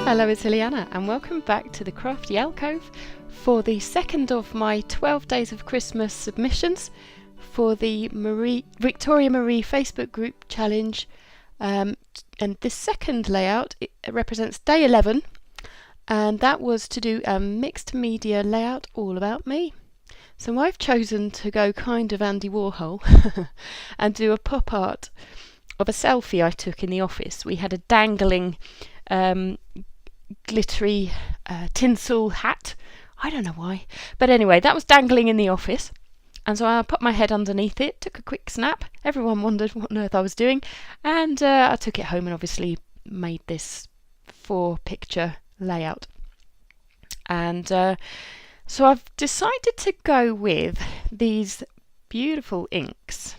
Hello, it's Ileana and welcome back to the Crafty Alcove for the second of my 12 Days of Christmas submissions for the Victoria Marie Facebook group challenge. And this second layout it represents day 11, and that was to do a mixed media layout all about me. So I've chosen to go kind of Andy Warhol and do a pop art of a selfie I took in the office. We had a dangling glittery tinsel hat. I don't know why, but anyway, that was dangling in the office, and so I put my head underneath it, took a quick snap. Everyone wondered what on earth I was doing, and I took it home and obviously made this 4-picture layout. And so I've decided to go with these beautiful inks.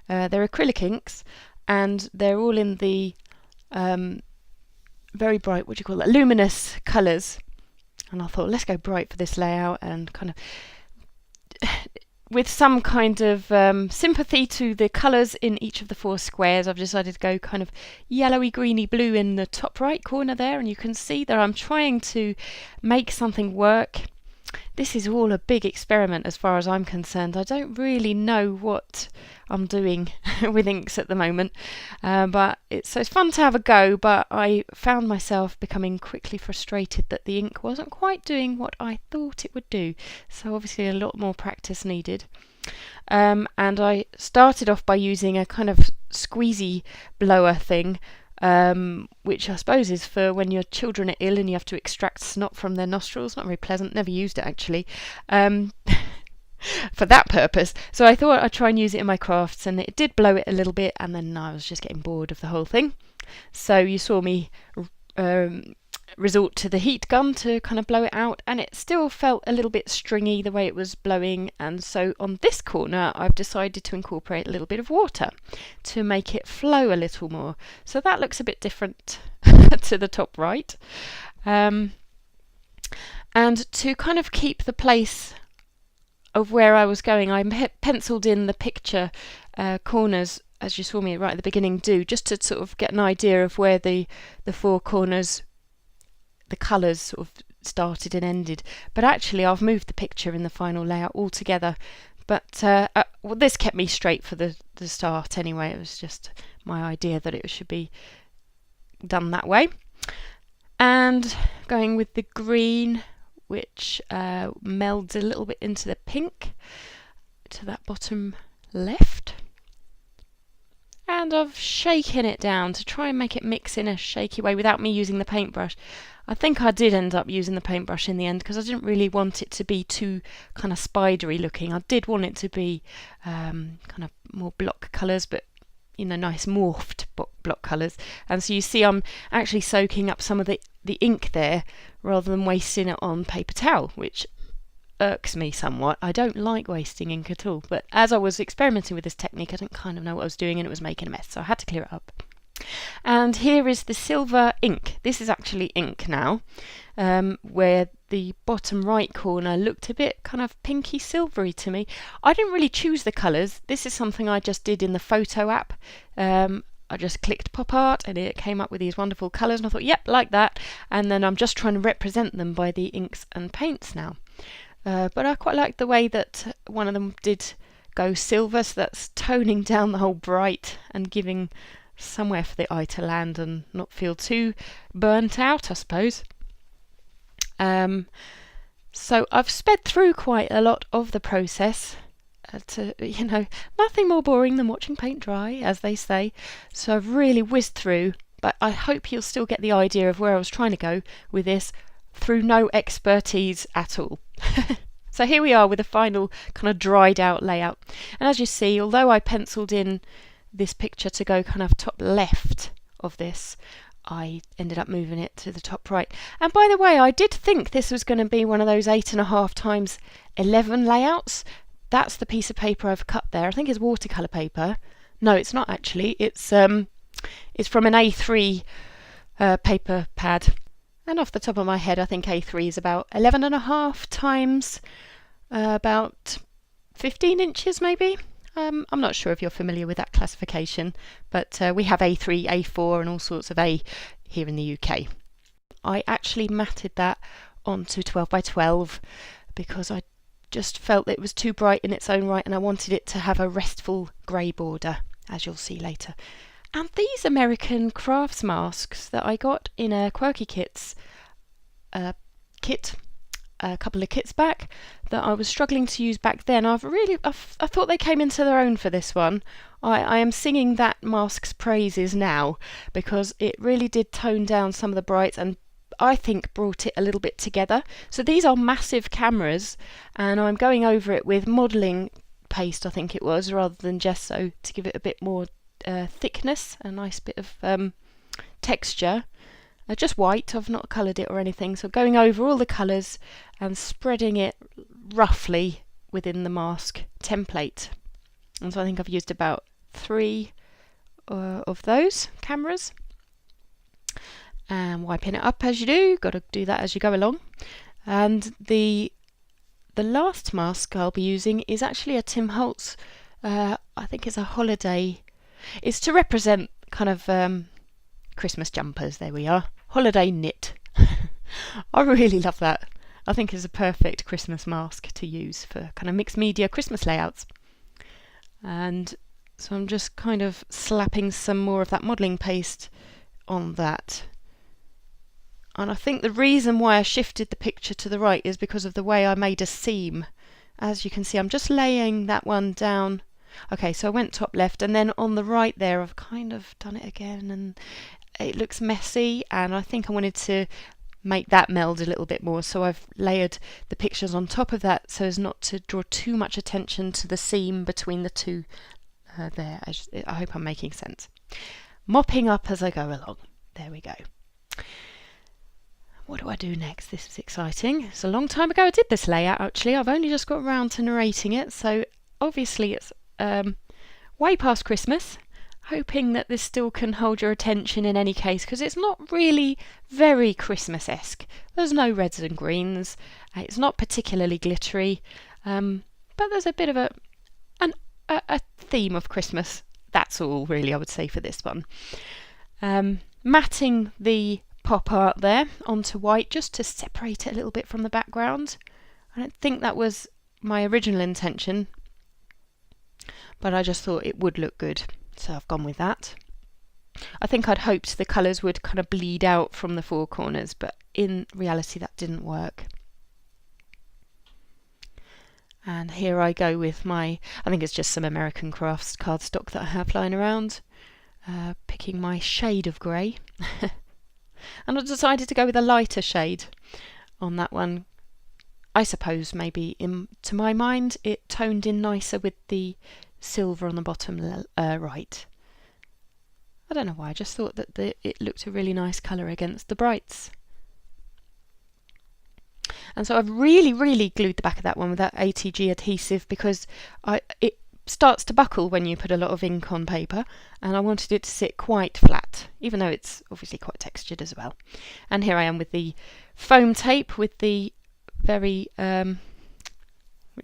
They're acrylic inks, and they're all in the very bright, what do you call it, luminous colours. And I thought, let's go bright for this layout, and kind of with some kind of sympathy to the colours in each of the 4 squares, I've decided to go kind of yellowy, greeny, blue in the top right corner there, and you can see that I'm trying to make something work. This is all a big experiment as far as I'm concerned. I don't really know what I'm doing with inks at the moment, but it's fun to have a go, but I found myself becoming quickly frustrated that the ink wasn't quite doing what I thought it would do, so obviously a lot more practice needed. And I started off by using a kind of squeezy blower thing, which I suppose is for when your children are ill and you have to extract snot from their nostrils. Not very pleasant, never used it actually, for that purpose. So I thought I'd try and use it in my crafts, and it did blow it a little bit, and then I was just getting bored of the whole thing. So you saw me resort to the heat gun to kind of blow it out, and it still felt a little bit stringy the way it was blowing, and so on this corner I've decided to incorporate a little bit of water to make it flow a little more. So that looks a bit different to the top right. And to kind of keep the place of where I was going, I penciled in the picture corners, as you saw me right at the beginning do, just to sort of get an idea of where the 4 corners, the colours sort of started and ended. But actually I've moved the picture in the final layout altogether. But well, this kept me straight for the start anyway. It was just my idea that it should be done that way. And going with the green, which melds a little bit into the pink to that bottom left. And I've shaken it down to try and make it mix in a shaky way without me using the paintbrush. I think I did end up using the paintbrush in the end because I didn't really want it to be too kind of spidery looking. I did want it to be kind of more block colours, but you know, nice morphed block colours. And so you see I'm actually soaking up some of the ink there rather than wasting it on paper towel, which irks me somewhat. I don't like wasting ink at all, but as I was experimenting with this technique I didn't kind of know what I was doing, and it was making a mess, so I had to clear it up. And here is the silver ink. This is actually ink now, where the bottom right corner looked a bit kind of pinky silvery to me. I didn't really choose the colours. This is something I just did in the photo app. I just clicked pop art and it came up with these wonderful colours, and I thought, yep, like that. And then I'm just trying to represent them by the inks and paints now. But I quite like the way that one of them did go silver, so that's toning down the whole bright and giving somewhere for the eye to land and not feel too burnt out, I suppose. So I've sped through quite a lot of the process to, you know, nothing more boring than watching paint dry, as they say. So I've really whizzed through, but I hope you'll still get the idea of where I was trying to go with this through no expertise at all. So here we are with a final kind of dried out layout, and as you see, although I penciled in this picture to go kind of top left of this, I ended up moving it to the top right. And by the way, I did think this was going to be one of those 8.5 times 11 layouts. That's the piece of paper I've cut there. I think it's watercolour paper. No, it's not actually. It's from an A3 paper pad. And off the top of my head, I think A3 is about 11.5 times about 15 inches maybe. I'm not sure if you're familiar with that classification, but we have A3, A4 and all sorts of A here in the UK. I actually matted that onto 12 by 12 because I just felt it was too bright in its own right, and I wanted it to have a restful grey border, as you'll see later. And these American crafts masks that I got in a Quirky Kits kit a couple of kits back that I was struggling to use back then, I thought they came into their own for this one. I am singing that mask's praises now because it really did tone down some of the brights and I think brought it a little bit together. So these are massive cameras and I'm going over it with modelling paste, I think it was, rather than gesso, to give it a bit more thickness, a nice bit of texture. Just white, I've not coloured it or anything, so going over all the colours and spreading it roughly within the mask template. And so I think I've used about 3 of those cameras. And wiping it up as you do, got to do that as you go along. And the last mask I'll be using is actually a Tim Holtz, I think it's a holiday. It's to represent kind of Christmas jumpers, there we are. Holiday knit. I really love that. I think it's a perfect Christmas mask to use for kind of mixed media Christmas layouts. And so I'm just kind of slapping some more of that modelling paste on that. And I think the reason why I shifted the picture to the right is because of the way I made a seam. As you can see, I'm just laying that one down. Okay, so I went top left, and then on the right there I've kind of done it again and it looks messy, and I think I wanted to make that meld a little bit more, so I've layered the pictures on top of that so as not to draw too much attention to the seam between the two there. I hope I'm making sense. Mopping up as I go along. There we go. What do I do next? This is exciting. It's a long time ago I did this layout actually. I've only just got around to narrating it, so obviously it's way past Christmas. Hoping that this still can hold your attention in any case, because it's not really very Christmas-esque. There's no reds and greens. It's not particularly glittery, but there's a bit of a theme of Christmas. That's all really I would say for this one. Matting the pop art there onto white just to separate it a little bit from the background. I don't think that was my original intention, but I just thought it would look good. So I've gone with that. I think I'd hoped the colours would kind of bleed out from the 4 corners, but in reality that didn't work. And here I go with I think it's just some American Crafts cardstock that I have lying around, picking my shade of grey. And I decided to go with a lighter shade on that one. I suppose maybe, to my mind, it toned in nicer with the silver on the bottom right. I don't know why, I just thought that it looked a really nice colour against the brights. And so I've really glued the back of that one with that ATG adhesive because it starts to buckle when you put a lot of ink on paper, and I wanted it to sit quite flat, even though it's obviously quite textured as well. And here I am with the foam tape with the very, what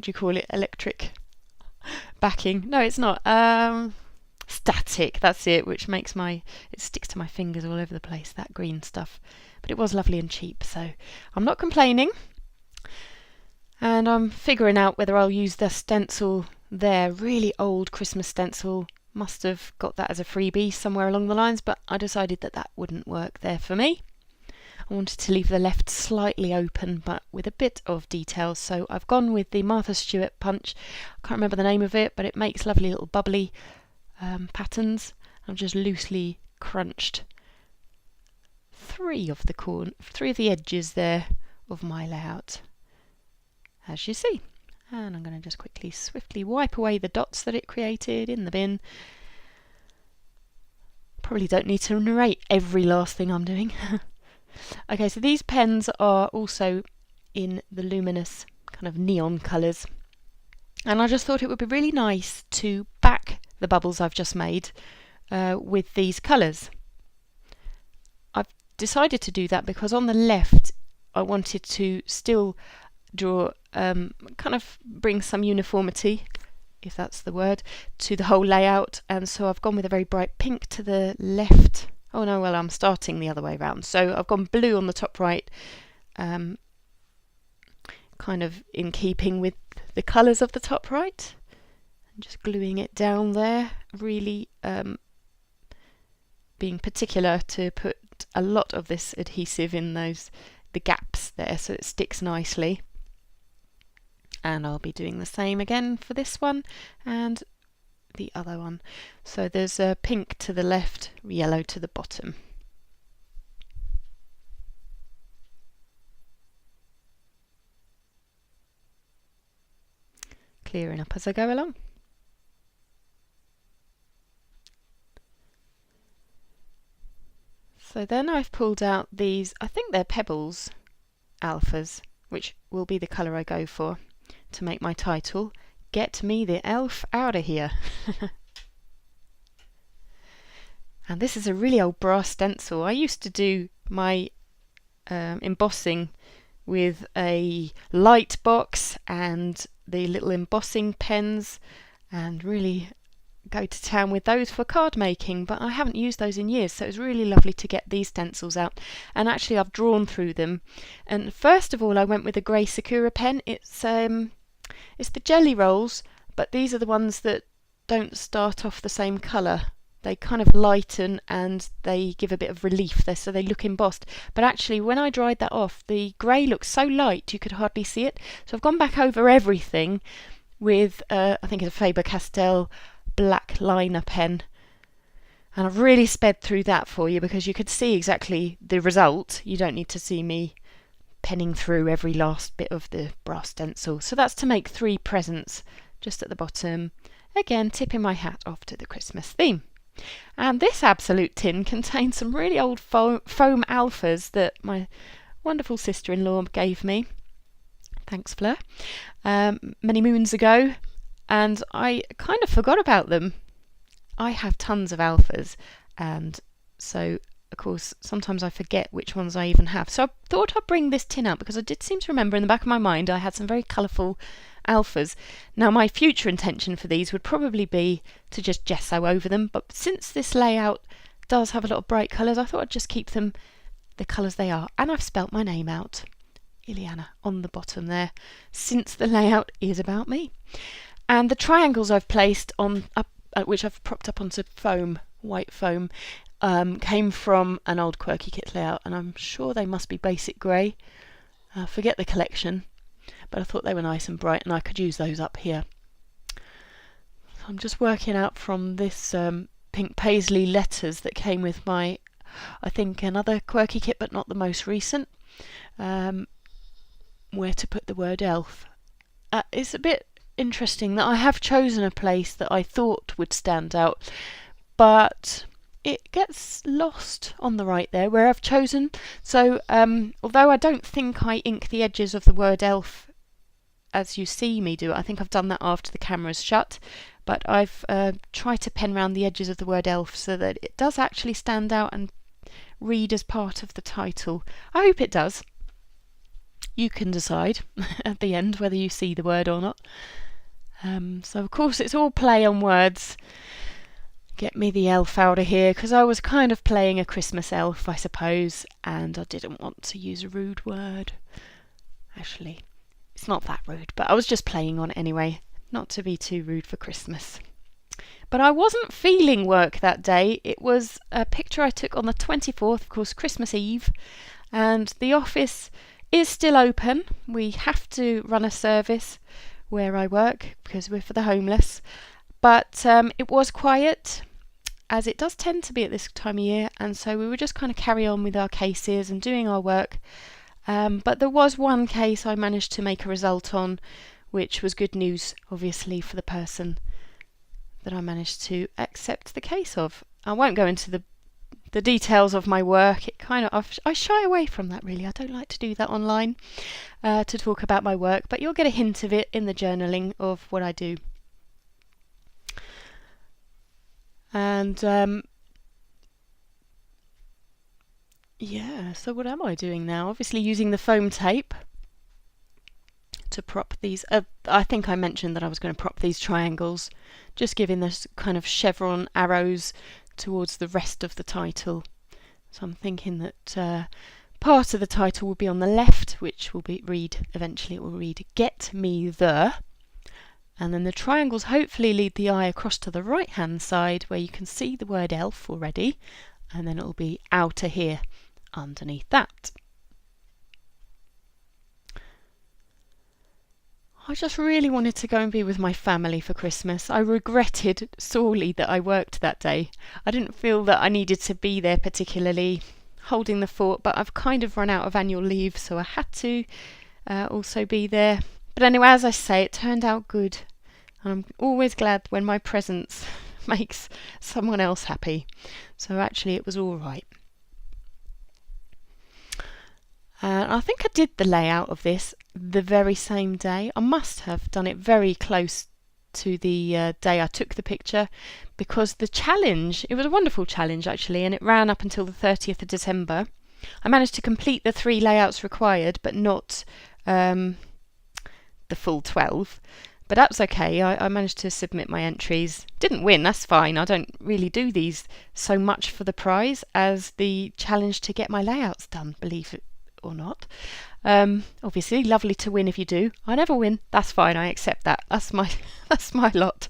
do you call it, electric backing. No, it's not. Static, that's it, which makes it sticks to my fingers all over the place, that green stuff. But it was lovely and cheap, so I'm not complaining. And I'm figuring out whether I'll use the stencil there, really old Christmas stencil. Must have got that as a freebie somewhere along the lines, but I decided that wouldn't work there for me. I wanted to leave the left slightly open, but with a bit of detail, so I've gone with the Martha Stewart punch. I can't remember the name of it, but it makes lovely little bubbly patterns. I've just loosely crunched 3 of the edges there of my layout, as you see. And I'm going to just quickly, swiftly wipe away the dots that it created in the bin. Probably don't need to narrate every last thing I'm doing. Okay, so these pens are also in the luminous kind of neon colours. And I just thought it would be really nice to back the bubbles I've just made with these colours. I've decided to do that because on the left I wanted to still draw, kind of bring some uniformity, if that's the word, to the whole layout, and so I've gone with a very bright pink to the left Oh no, well, I'm starting the other way around. So I've gone blue on the top right, kind of in keeping with the colours of the top right. And just gluing it down there, really being particular to put a lot of this adhesive in the gaps there so it sticks nicely. And I'll be doing the same again for this one and the other one. So there's a pink to the left, yellow to the bottom. Clearing up as I go along. So then I've pulled out these, I think they're Pebbles alphas, which will be the colour I go for to make my title, Get Me the Elf Outta Here. And this is a really old brass stencil. I used to do my embossing with a light box and the little embossing pens, and really go to town with those for card making, but I haven't used those in years, so it's really lovely to get these stencils out. And actually I've drawn through them, and first of all I went with a grey Sakura pen. It's the Jelly Rolls, but these are the ones that don't start off the same colour. They kind of lighten and they give a bit of relief there, so they look embossed. But actually when I dried that off, the grey looks so light you could hardly see it. So I've gone back over everything with I think it's a Faber-Castell black liner pen, and I've really sped through that for you because you could see exactly the result. You don't need to see me penning through every last bit of the brass stencil. So that's to make 3 presents just at the bottom, again tipping my hat off to the Christmas theme. And this absolute tin contains some really old foam alphas that my wonderful sister-in-law gave me, thanks Fleur, many moons ago, and I kind of forgot about them. I have tons of alphas, and so of course sometimes I forget which ones I even have. So I thought I'd bring this tin out because I did seem to remember in the back of my mind I had some very colourful alphas. Now my future intention for these would probably be to just gesso over them, but since this layout does have a lot of bright colours, I thought I'd just keep them the colours they are. And I've spelt my name out, Ileana, on the bottom there, since the layout is about me. And the triangles I've placed on which I've propped up onto foam, white foam, came from an old Quirky Kit layout, and I'm sure they must be basic grey. Forget the collection, but I thought they were nice and bright and I could use those up here. So I'm just working out from this pink paisley letters that came with my, I think, another Quirky Kit, but not the most recent, where to put the word elf. It's a bit interesting that I have chosen a place that I thought would stand out, but it gets lost on the right there where I've chosen. So although I don't think I ink the edges of the word elf as you see me do it, I think I've done that after the camera's shut, but I've tried to pen around the edges of the word elf so that it does actually stand out and read as part of the title. I hope it does. You can decide at the end whether you see the word or not. So of course it's all play on words. Get me the elf out of here, because I was kind of playing a Christmas elf, I suppose, and I didn't want to use a rude word. Actually, it's not that rude, but I was just playing on it anyway, not to be too rude for Christmas. But I wasn't feeling work that day. It was a picture I took on the 24th, of course, Christmas Eve, and the office is still open. We have to run a service where I work because we're for the homeless, but it was quiet, as it does tend to be at this time of year, and so we were just kind of carry on with our cases and doing our work. But there was one case I managed to make a result on, which was good news, obviously, for the person that I managed to accept the case of. I won't go into the details of my work. It kind of I shy away from that, really. I don't like to do that online, to talk about my work, but you'll get a hint of it in the journaling of what I do. And yeah, so what am I doing now? Obviously using the foam tape to prop these. I think I mentioned that I was going to prop these triangles, just giving this kind of chevron arrows towards the rest of the title So I'm thinking that part of the title will be on the left, which will eventually it will read "Get Me the," and then the triangles hopefully lead the eye across to the right hand side where you can see the word elf already, and then it will be Outta here underneath that. I just really wanted to go and be with my family for Christmas. I regretted sorely that I worked that day. I didn't feel that I needed to be there particularly holding the fort, but I've kind of run out of annual leave, so I had to also be there. But anyway, as I say, it turned out good. And I'm always glad when my presence makes someone else happy. So actually it was all right. I think I did the layout of this the very same day. I must have done it very close to the day I took the picture, because the challenge, it was a wonderful challenge actually, and it ran up until the 30th of December. I managed to complete the 3 layouts required, but not the full 12. But that's okay, I managed to submit my entries. Didn't win, that's fine. I don't really do these so much for the prize as the challenge to get my layouts done, believe it or not. Obviously lovely to win if you do. I never win, that's fine, I accept that. That's my lot.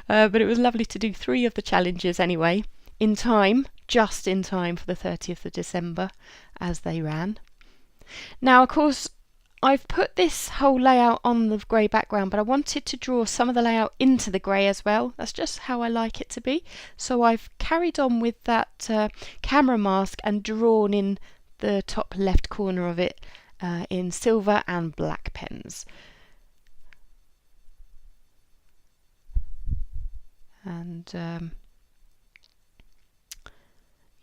But it was lovely to do 3 of the challenges anyway, in time, just in time for the 30th of December as they ran. Now of course I've put this whole layout on the grey background, but I wanted to draw some of the layout into the grey as well. That's just how I like it to be. So I've carried on with that camera mask and drawn in the top left corner of it in silver and black pens. And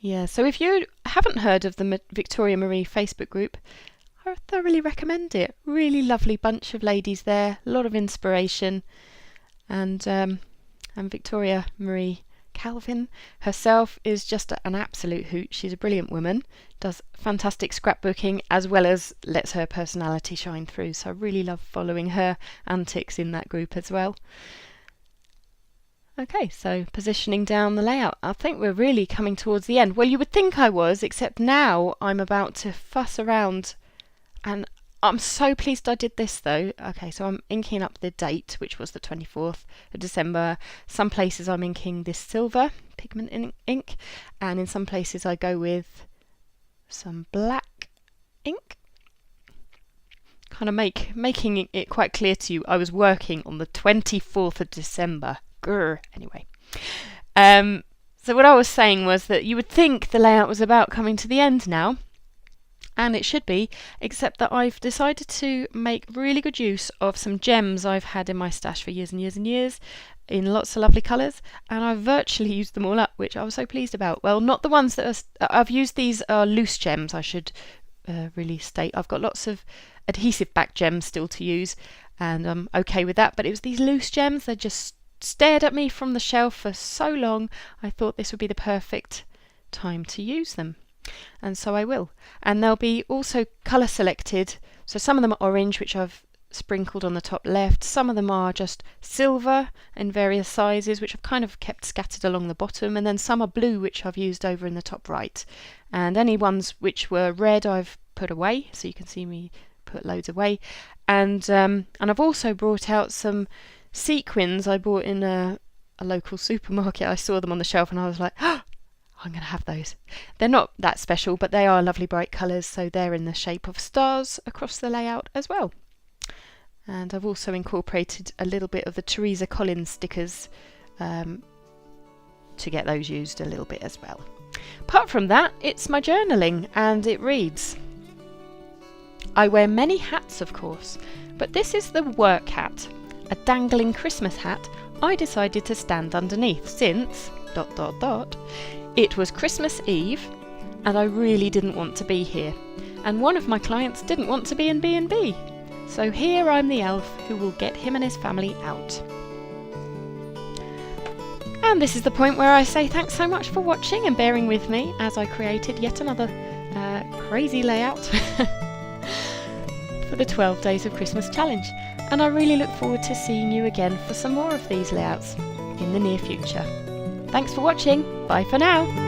yeah, so if you haven't heard of the Victoria Marie Facebook group, I thoroughly recommend it. Really lovely bunch of ladies there, a lot of inspiration, and Victoria Marie Calvin herself is just an absolute hoot. She's a brilliant woman, does fantastic scrapbooking as well as lets her personality shine through, so I really love following her antics in that group as well. Okay, so positioning down the layout. I think we're really coming towards the end. Well, you would think I was, except now I'm about to fuss around, and I'm so pleased I did this though. Okay, so I'm inking up the date, which was the 24th of December. Some places I'm inking this silver pigment ink, and in some places I go with some black ink. Kind of making it quite clear to you I was working on the 24th of December. Grr. Anyway. So what I was saying was that you would think the layout was about coming to the end now, and it should be, except that I've decided to make really good use of some gems I've had in my stash for years and years and years in lots of lovely colours, and I've virtually used them all up, which I was so pleased about. Well, not the ones that I've used. These are loose gems, I should really state. I've got lots of adhesive back gems still to use, and I'm okay with that, but it was these loose gems. They just stared at me from the shelf for so long. I thought this would be the perfect time to use them, and so I will. And they'll be also colour selected, so some of them are orange, which I've sprinkled on the top left. Some of them are just silver in various sizes, which I've kind of kept scattered along the bottom, and then some are blue, which I've used over in the top right. And any ones which were red I've put away, so you can see me put loads away. And I've also brought out some sequins I bought in a local supermarket. I saw them on the shelf and I was like, oh, I'm going to have those. They're not that special, but they are lovely bright colours, so they're in the shape of stars across the layout as well. And I've also incorporated a little bit of the Teresa Collins stickers to get those used a little bit as well. Apart from that, it's my journaling, and it reads, I wear many hats, of course, but this is the work hat, a dangling Christmas hat I decided to stand underneath since ... It was Christmas Eve and I really didn't want to be here, and one of my clients didn't want to be in B&B, so here I'm the elf who will get him and his family out. And this is the point where I say thanks so much for watching and bearing with me as I created yet another crazy layout for the 12 Days of Christmas challenge, and I really look forward to seeing you again for some more of these layouts in the near future. Thanks for watching, bye for now!